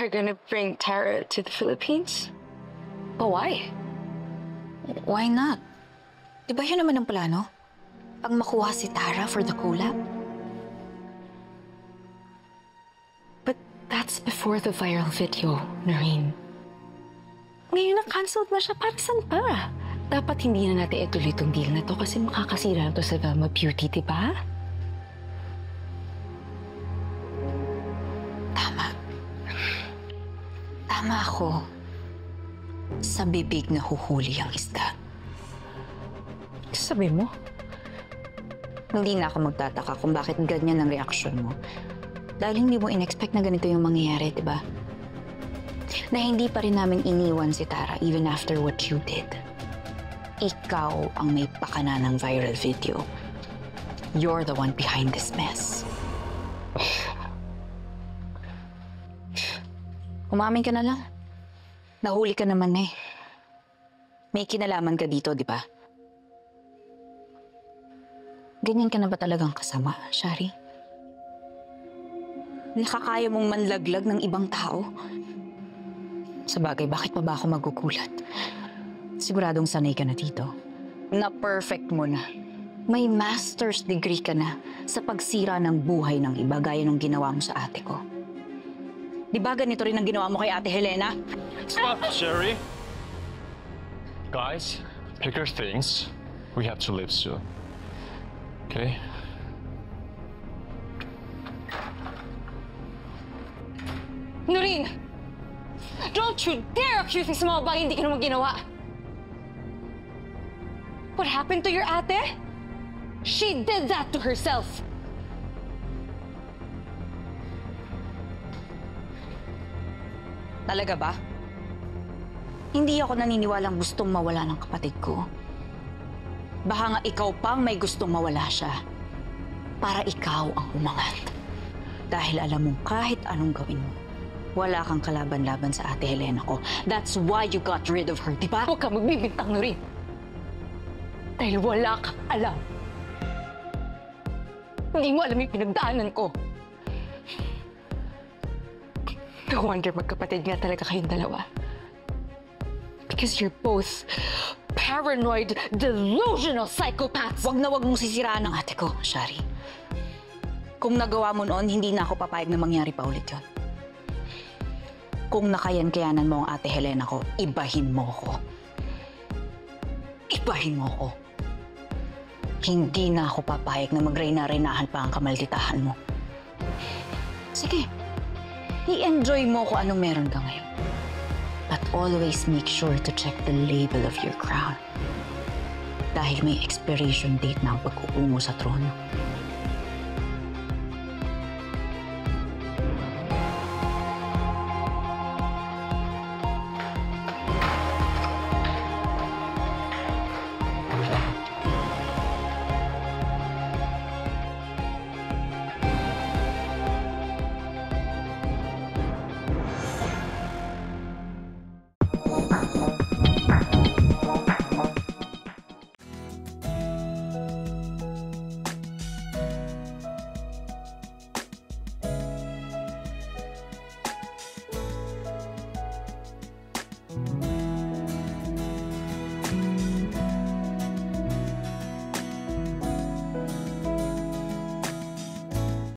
are gonna bring Tara to the Philippines? But why? Why not? Di ba yun naman ang plano? Ang makuha si Tara for the collab? But that's before the viral video, Noreen. Ngayon na-cancelled na siya, para saan pa? Dapat hindi na natin ituloy itong deal na to kasi makakasira to sa Velma Beauty, di ba? Tama ako. Sa bibig na huhuli ang isda. Sabi mo? Hindi na ako magtataka kung bakit ganyan ang reaksyon mo. Dahil hindi mo in-expect na ganito yung mangyayari, di ba? Na hindi pa rin namin iniwan si Tara even after what you did. Ikaw ang may pakana ng viral video. You're the one behind this mess. Umamin ka na lang. Nahuli ka naman eh. May kinalaman ka dito, di ba? Ganyan ka na ba talagang kasama, Shari? Nakakaya mong manlaglag ng ibang tao? Sabagay, bakit pa ba ako magugulat? Siguradong sanay ka na dito. Na perfect mo na. May master's degree ka na sa pagsira ng buhay ng iba gaya ng ginawa mo sa ate ko. Di ba ganito rin ang ginawa mo kay Ate Helena? Stop, Sherry! Guys, pick your things. We have to leave soon. Okay? Noreen! Don't you dare accuse me sa mga bagay hindi ka naman ginawa! What happened to your ate? She did that to herself! Talaga ba? Hindi ako naniniwalang gustong mawala ng kapatid ko. Baka nga ikaw pang may gustong mawala siya. Para ikaw ang umangat. Dahil alam mong kahit anong gawin mo, wala kang kalaban-laban sa Ate Helena ko. That's why you got rid of her, di ba? Huwag ka magbibintang, Noreen. Dahil wala kang alam. Hindi mo alam yung pinagdaanan ko. No wonder magkapatid nga talaga kayong dalawa. Because you're both paranoid, delusional psychopaths. Wag na wag mong sisiraan ang ate ko, Shari. Kung nagawa mo noon, hindi na ako papayag na mangyari pa ulit yun. Kung nakayan-kayanan mo ang Ate Helena ko, ibahin mo ko. Ibahin mo ko. Hindi na ako papayag na magreyna-reynahan pa ang kamalditahan mo. Sige. I-enjoy mo kung anong meron ka ngayon. But always make sure to check the label of your crown. Dahil may expiration date na ang pag-uungo sa trono.